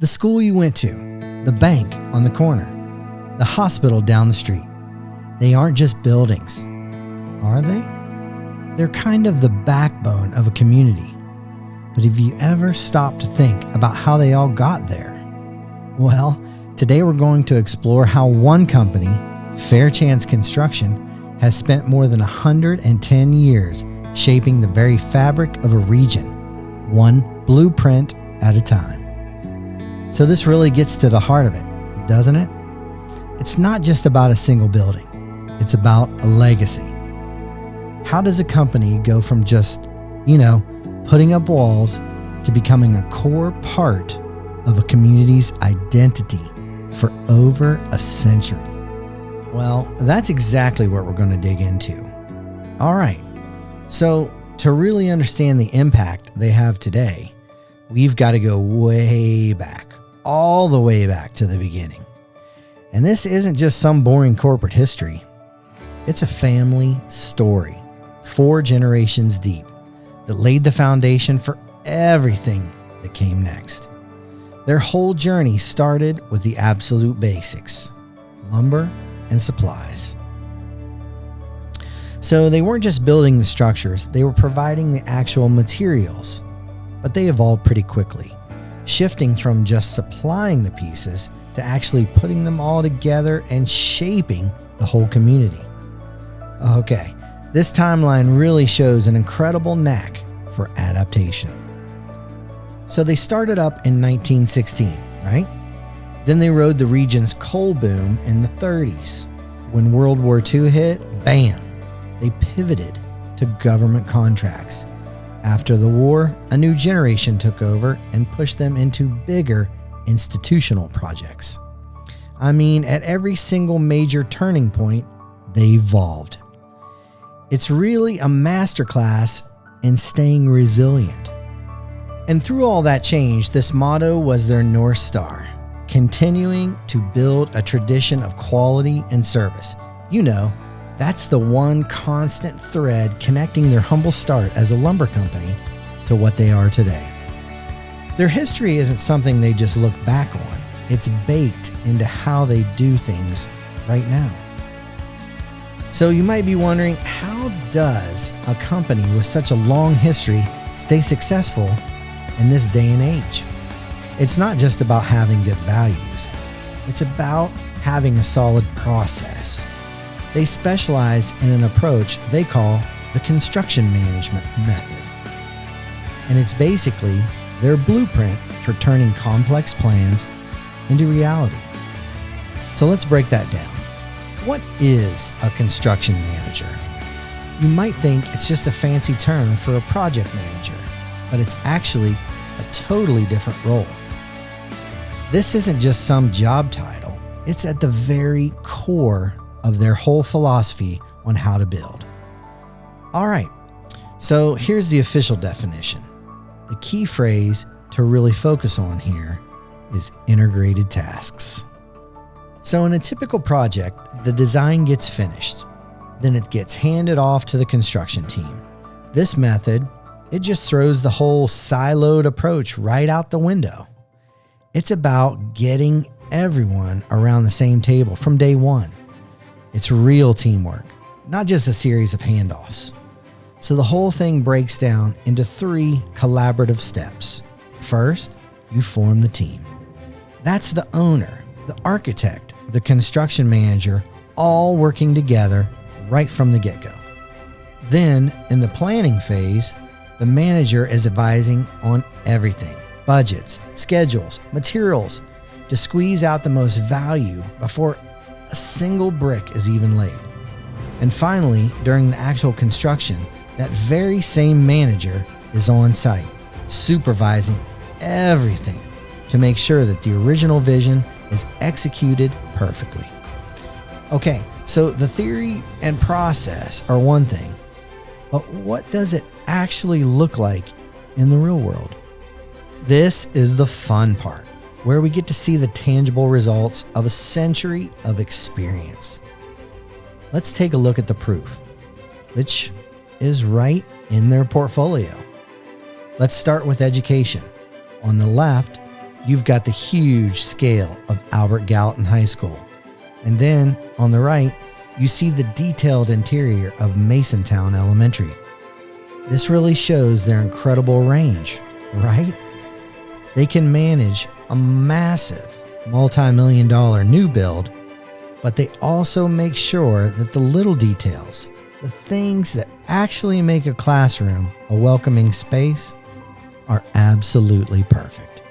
The school you went to, the bank on the corner, the hospital down the street. They aren't just buildings, are they? They're kind of the backbone of a community. But have you ever stopped to think about how they all got there? Well, today we're going to explore how one company, Fairchance Construction, has spent more than 110 years shaping the very fabric of a region, one blueprint at a time. So this really gets to the heart of it, doesn't it? It's not just about a single building. It's about a legacy. How does a company go from just, putting up walls to becoming a core part of a community's identity for over a century? Well, that's exactly what we're going to dig into. All right. So to really understand the impact they have today, we've got to go way back, all the way back to the beginning. And this isn't just some boring corporate history. It's a family story, 4 generations deep, that laid the foundation for everything that came next. Their whole journey started with the absolute basics: lumber and supplies. So they weren't just building the structures, they were providing the actual materials. But they evolved pretty quickly, shifting from just supplying the pieces to actually putting them all together and shaping the whole community. Okay, this timeline really shows an incredible knack for adaptation. So they started up in 1916, right? Then they rode the region's coal boom in the 30s. When World War II hit, bam, they pivoted to government contracts. After the war, a new generation took over and pushed them into bigger institutional projects. At every single major turning point, they evolved. It's really a masterclass in staying resilient. And through all that change, this motto was their North Star: continuing to build a tradition of quality and service. That's the one constant thread connecting their humble start as a lumber company to what they are today. Their history isn't something they just look back on. It's baked into how they do things right now. So you might be wondering, how does a company with such a long history stay successful in this day and age? It's not just about having good values. It's about having a solid process. They specialize in an approach they call the construction management method. And it's basically their blueprint for turning complex plans into reality. So let's break that down. What is a construction manager? You might think it's just a fancy term for a project manager, but it's actually a totally different role. This isn't just some job title. It's at the very core of their whole philosophy on how to build. All right, so here's the official definition. The key phrase to really focus on here is integrated tasks. So in a typical project, the design gets finished. Then it gets handed off to the construction team. This method, it just throws the whole siloed approach right out the window. It's about getting everyone around the same table from day one. It's real teamwork, not just a series of handoffs. So the whole thing breaks down into 3 collaborative steps. First, you form the team. That's the owner, the architect, the construction manager, all working together right from the get-go. Then, in the planning phase, the manager is advising on everything: budgets, schedules, materials, to squeeze out the most value before a single brick is even laid. And finally, during the actual construction, that very same manager is on site, supervising everything to make sure that the original vision is executed perfectly. Okay, so the theory and process are one thing, but what does it actually look like in the real world? This is the fun part, where we get to see the tangible results of a century of experience. Let's take a look at the proof, which is right in their portfolio. Let's start with education. On the left, you've got the huge scale of Albert Gallatin High School. And then on the right, you see the detailed interior of Masontown Elementary. This really shows their incredible range, right? They can manage a massive multi-million-dollar new build, but they also make sure that the little details, the things that actually make a classroom a welcoming space, are absolutely perfect.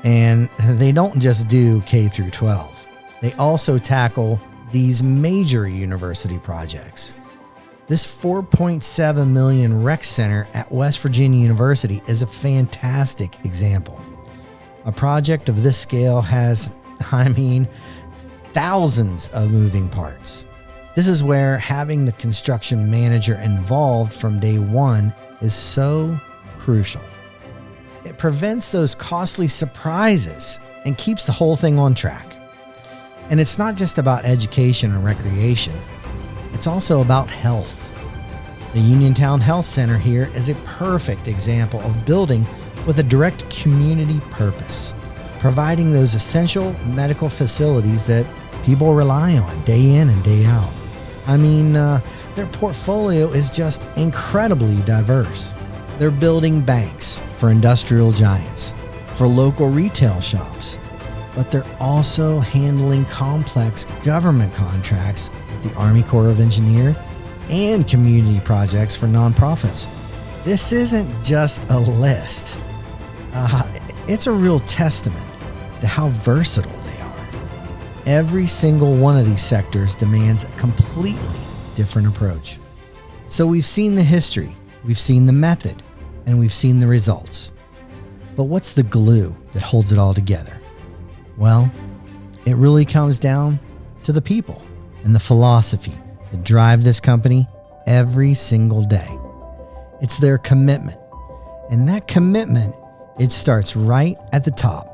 And they don't just do K through 12. They also tackle these major university projects. This $4.7 million rec center at West Virginia University is a fantastic example. A project of this scale has, thousands of moving parts. This is where having the construction manager involved from day one is so crucial. It prevents those costly surprises and keeps the whole thing on track. And it's not just about education and recreation. It's also about health. The Uniontown Health Center here is a perfect example of building with a direct community purpose, providing those essential medical facilities that people rely on day in and day out. Their portfolio is just incredibly diverse. They're building banks for industrial giants, for local retail shops, but they're also handling complex government contracts with the Army Corps of Engineers and community projects for nonprofits. This isn't just a list. It's a real testament to how versatile they are. Every single one of these sectors demands a completely different approach. So we've seen the history, we've seen the method, and we've seen the results. But what's the glue that holds it all together? Well, it really comes down to the people and the philosophy that drive this company every single day. It's their commitment. And that commitment, it starts right at the top.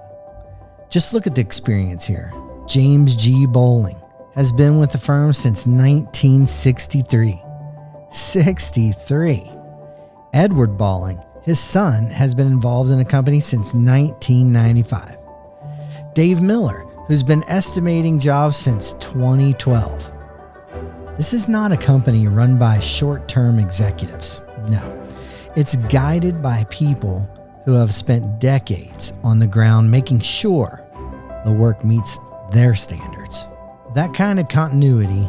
Just look at the experience here. James G. Bowling has been with the firm since 1963. 63. Edward Bowling, his son, has been involved in the company since 1995. Dave Miller, who's been estimating jobs since 2012. This is not a company run by short-term executives. No, it's guided by people who have spent decades on the ground making sure the work meets their standards. That kind of continuity,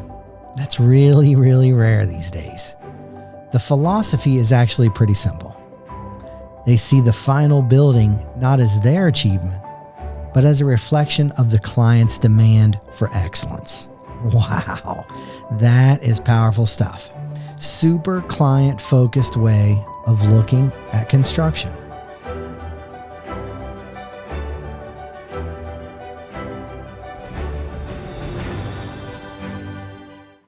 that's really, really rare these days. The philosophy is actually pretty simple. They see the final building not as their achievement, but as a reflection of the client's demand for excellence. Wow, that is powerful stuff. Super client-focused way of looking at construction.